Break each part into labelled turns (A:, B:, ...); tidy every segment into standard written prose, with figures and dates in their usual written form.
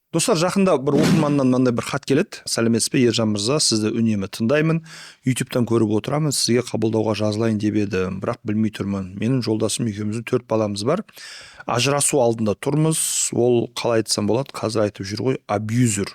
A: Достар, жақында бір оқырманнан мынандай бір хат келеді. Сәлеметсіз бе, Ержан мырза, сізді үнемі тыңдаймын. ютубтан көріп отырамын, сізге қабылдауға жазылайын деп едім, бірақ білмей тұрмын. Менің жолдасым екеуміздің 4 баламыз бар. Ажырасу алдында тұрмыз. Ол қалай айтсам болады, қазір айтып жүр ғой, абьюзер.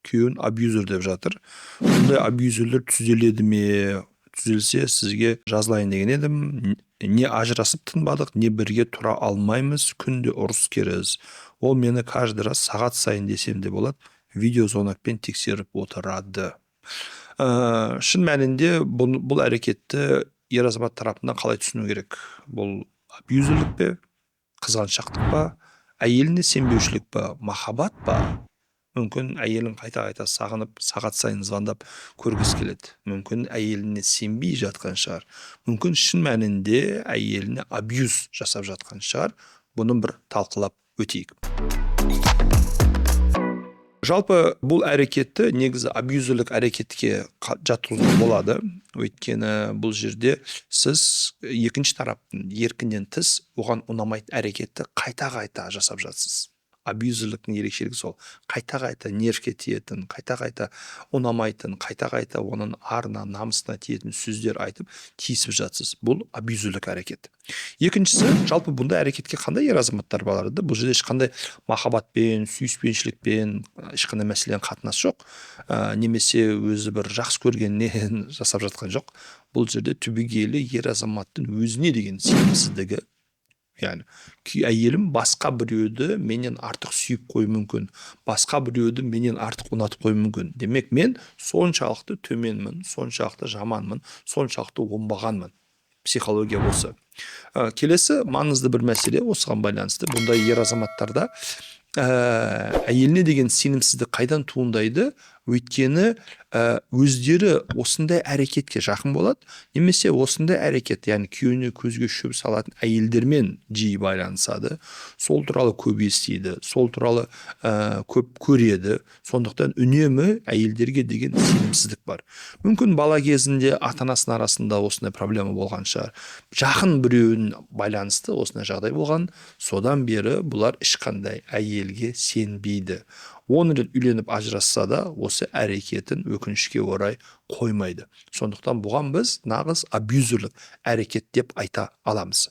A: Күйеуін абьюзер деп жатыр. Бұндай абьюзерлер түзеледі ме? Түзелсе сізге жазылайын деген едім. Не ажырасып тынбадық, не бірге тұра алмаймыз, күнде ұрыс керіс. Ол мені каждый раз сағат сайын десем де болады, видеозвонокпен тексеріп отырады. Шын мәнінде бұл әрекетті ер азамат тарапынан қалай түсіну керек? Бұл абьюзерлік пе, қызғаншақтық па, әйеліне сенбеушілік па, махаббат па? Мүмкін әйелін қайта-қайта сағынып, сағат сайын звондап көргісі келеді. Мүмкін әйеліне сенбей жатқан шығар. Мүмкін шын мәнінде әйеліне абьюз жасап жатқан шығар. Бұны бір талқылап өтейік. Жалпы бұл әрекетті негізі абьюзерлік әрекетке жатқызуға болады. Өйткені бұл жерде сіз екінші тараптың еркінен тыс оған ұнамайтын әрекетті қайта-қайта жасап жатсыз. Абьюзерліктің ерекшелігі сол. Қайта-қайта нервке тиетін, қайта-қайта ұнамайтын, қайта-қайта оның арына, намысына тиетін сөздер айтып, тиісіп жатсыз. Бұл абьюзерлік әрекет. Екіншісі, жалпы бұндай әрекетке қандай ер азаматтар барады? Бұл жерде ешқандай махаббатпен, сүйіспеншілікпен, ешқандай мәселен қатынас жоқ. Немесе өзі бір жақсы көргеннен жасап жатқан жоқ. Бұл жерде түбегейлі ер азаматтың өзіне деген сенімсіздігі. Яғни, әйелім басқа біреуді менен артық сүйіп қою мүмкін. Басқа біреуді менен артық ұнатып қою мүмкін. Демек, мен соншалықты төменмін, соншалықты жаманмын, соншалықты оңбағанмын. Психология болса. Келесі маңызды бір мәселе осыған байланысты. Бұндай ер азаматтарда әйеліне деген сенімсіздік қайдан туындайды? Өйткені өздері осындай әрекетке жақын болады, немесе осындай әрекет, яғни күйеуіне көзге шөп салатын әйелдермен жиі байланысады. Сол туралы көп естиді, сол туралы көп көреді. Сондықтан үнемі әйелдерге деген сенімсіздік бар. Мүмкін бала кезінде ата-анасының арасында осындай проблема болған шығар. Жақын біреуін байланысты осындай жағдай болған. Содан бері бұлар ешқандай әйелге сенбейді. 10 рет үйленіп ажырасса да осы әрекетін өкінішке орай қоймайды. Сондықтан бұған біз нағыз абьюзерлік әрекет деп айта аламыз.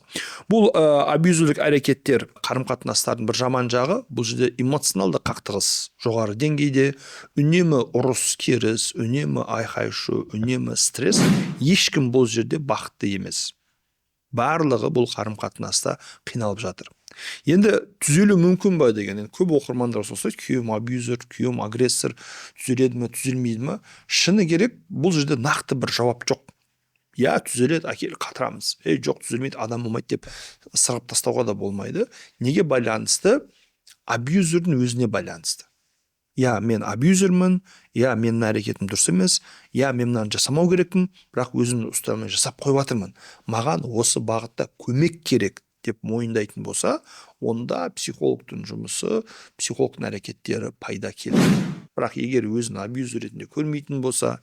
A: Бұл абьюзерлік әрекеттер қарым-қатынастардың бір жаман жағы, бұл жерде эмоционалды қақтығыс жоғары деңгейде, үнемі ұрыс керіс, үнемі айқай-шу, үнемі стресс. Ешкім бұл жерде бақытты емес. Барлығы бұл қарым-қатынаста қиналып жатыр. Енді түзелу мүмкін ба деген, көп оқырмандар сұрайды, күйеуім абьюзер, күйеуім агрессор, түзеледі ме, түзелмейді ме? Шыны керек, бұл жерде нақты бір жауап жоқ. Я, түзеледі, әкел қатырамыз. Жоқ, түзелмейді, адам болмайды деп сырғып тастауға да болмайды. Неге байланысты? Абьюзердің өзіне байланысты. Я, мен абьюзермін, я, менің әрекетім дұрыс емес, я, мен мынаны жасамау керекпін, бірақ өзімнің ұстаныммен жасап қойып жатырмын. Маған осы бағытта көмек керек деп мойындайтын болса, онда психологтың жұмысы, психологтың әрекеттері пайда келеді. Бірақ егер өзін абьюзер ретінде көрмейтін болса,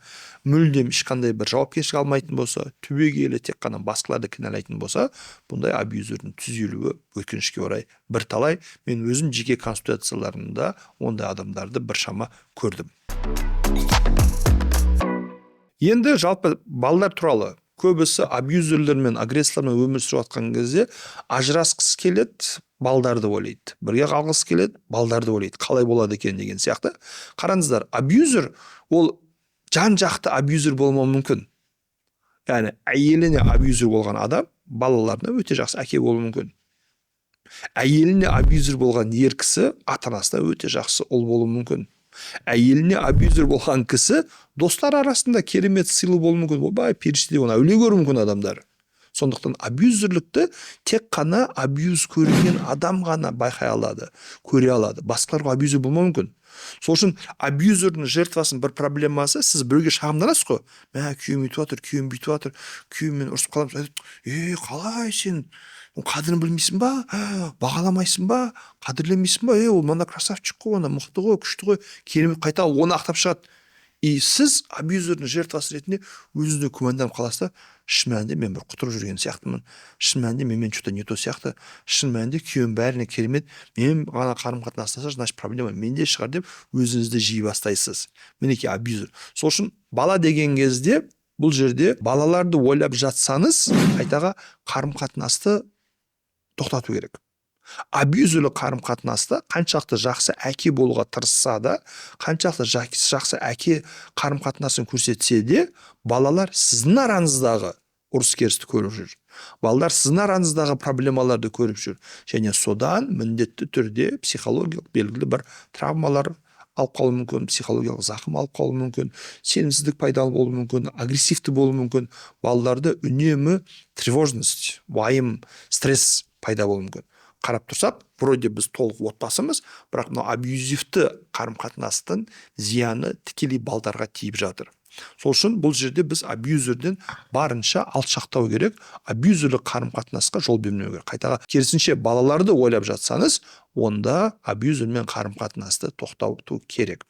A: мүлдем ешқандай бір жауапкершілік алмайтын болса, түбегейлі тек қана басқаларды кінәлайтын болса, бұндай абьюзердің түзелуі өкінішке орай бірталай. Мен өзім жеке консультацияларымда ондай адамдарды біршама көрдім. Енді жалпы балалар туралы көбісі абьюзерлер мен агрессорлармен өмір сүріп жатқан кезде ажырасқысы келеді, балдарды ойлайды. Бірге қалғысы келеді, балдарды ойлайды. Қалай болады екен деген сияқты. Қараңыздар, абьюзер ол жан-жақты абьюзер болмауы мүмкін. Яғни әйеліне абьюзер болған адам балаларына өте жақсы әке болуы мүмкін. Әйеліне абьюзер болған ер кісі ата-анасына өте жақсы ұл болуы мүмкін. Әйеліне абьюзер болған кісі достар арасында керемет сыйлы болуы мүмкін. Бай періштедей оны әулие көруі мүмкін адамдар. Сондықтан абьюзерлікті тек қана абьюз көрген адам ғана байқай алады, көре алады. Басқаларға абьюзер болмауы мүмкін. Сол үшін абьюзердің жертвасының бір проблемасы, сіз біреуге шағымданасыз ғой. Күйеуім өйтіп жатыр, күйеуім бүйтіп жатыр, күйеуіммен ұрысып қаламыз. Қалай сен қадірін білмейсің ба? Бағаламайсың ба? Қадірлемейсің ба? Ол мана красавчик қой, оны мықты ғой, күшті ғой, керемет, қайта оны ақтап шығады. Сіз абьюзердің жертвасы ретінде өзіңізді күмәнданып қаласыз да, шын мәнінде мен бір құтырып жүрген сияқтымын, шын мәнінде менімен что-то не то сияқты, шын мәнінде күйеуім бәріне керемет, мен ғана қарым қатынастаса значит проблема менде шығар деп өзіңізді жей бастайсыз. Мінекей абьюзер. Сол үшін бала деген кезде бұл жерде балаларды ойлап жатсаңыз қайтаға қарым қатынасты тоқтату керек. Абьюзерлі қарым қатынаста қаншалықты жақсы әке болуға тырысса да, қаншалықты жақсы әке қарым қатынасын көрсетсе де, балалар сіздің араңыздағы ұрыс-керісті көріп жүр. Балалар сіздің араңыздағы проблемаларды көріп жүр. Және содан міндетті түрде психологиялық белгілі бір травмалар алып қалуы мүмкін, психологиялық зақым алып қалуы мүмкін, сенімсіздік пайда болуы мүмкін, агрессивті болуы мүмкін. Балаларды үнемі тревожность, уайым, стресс пайда болуы мүмкін. Қарап тұрсақ, вроде біз толық отбасымыз, бірақ мына абьюзивті қарым-қатынастың зияны тікелей балдарға тиіп жатыр. Сол үшін бұл жерде біз абьюзерден барынша алшақтау керек, абьюзерлік қарым-қатынасқа жол бермеу керек. Қайтаға керісінше балаларды ойлап жатсаңыз, онда абьюзермен қарым-қатынасты тоқтату керек.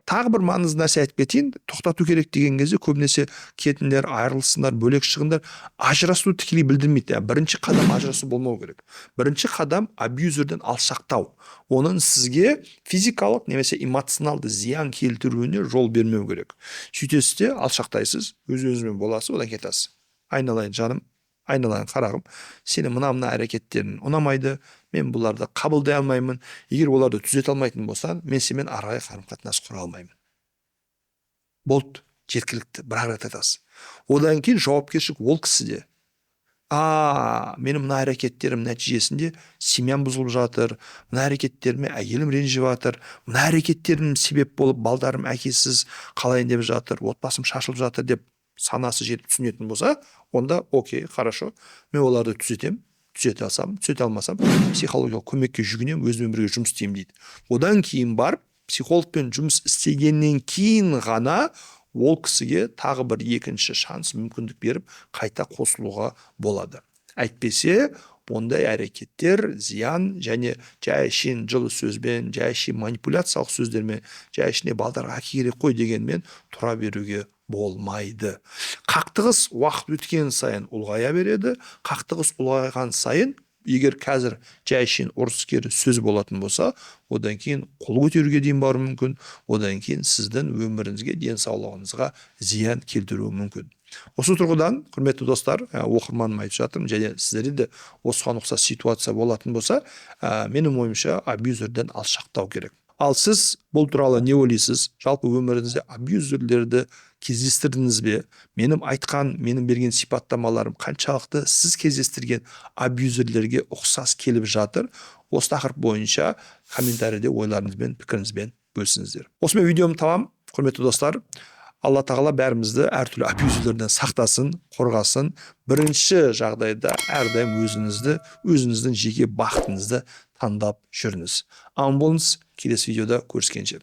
A: Тағы бір маңызды нәрсе айтып кетейін, тоқтату керек деген кезде көбінесе кетіндер, айырылысындар, бөлек шығындар, ажырасу тікелей білдірмейді. Бірінші қадам ажырасу болмау керек. Бірінші қадам абьюзерден алшақтау. Оның сізге физикалық немесе эмоционалды зиян келтіруіне жол бермеу керек. Сөйтесіз де алшақтайсыз, өз-өзімен боласыз, одан кетасыз. Айналайын жаным, айналайын қарағым, сені мына әрекеттерін ұнамайды, мен бұларды қабылдай алмаймын. Егер оларды түзете алмайтын болсан, мен сенімен арай қарым-қатынас құра алмаймын. Болды, жеткілікті, бір рет айтасыз. Одан кейін жауапкершілік ол кісіде. Менің мына әрекеттерім нәтижесінде семьям бұзылып жатыр, мына әрекеттеріме әйелім ренжіп жатыр, мына әрекеттерім себеп болып балдарым әкесіз қалайын деп жатыр, отбасым шашылып жатыр деп санасы жетіп түсінетін болса, онда окей, хорошо, мен оларды түзетем, түзете алсам, түзете алмасам, психологиялық көмекке жүгінем, өзімен бірге жұмыс істеймін дейді. Одан кейін барып, психологпен жұмыс істегеннен кейін ғана ол кісіге тағы бір екінші шанс, мүмкіндік беріп, қайта қосылуға болады. Әйтпесе, ондай әрекеттер зиян және жай шен жылы сөзбен, жай шен манипуляциялық сөздермен, жай ішіне балдарға әке керек қой дегенмен тұра беруге болмайды. Қақтығыс уақыт өткен сайын ұлғая береді. Қақтығыс ұлғайған сайын, егер қазір жай шен ұрыс-керіс сөз болатын болса, одан кейін қол көтеруге дейін баруы мүмкін, одан кейін сіздің өміріңізге, денсаулығыңызға зиян келтіруі мүмкін. Осы тұрғыдан, құрметті достар, оқырманым айтып жатырмын, және сіздерде де осыған ұқсас ситуация болатын болса, менің ойымша абьюзерден алшақтау керек. Ал сіз бұл туралы не ойлайсыз? Жалпы өміріңізде абьюзерлерді кездестірдіңіз бе? Менің берген сипаттамаларым қаншалықты сіз кездестірген абьюзерлерге ұқсас келіп жатыр? Осы тақырып бойынша комментарийде ойларыңызбен, пікіріңізбен бөлісіңіздер. Осымен видеомды тамам, құрметті достар. Алла тағала бәрімізді әртүрлі абьюзерлерден сақтасын, қорғасын. Бірінші жағдайда әрдайым өзіңіздің жеке бақытыңызды таңдап жүріңіз. Аман болыңыз, келесі видеода көріскенше.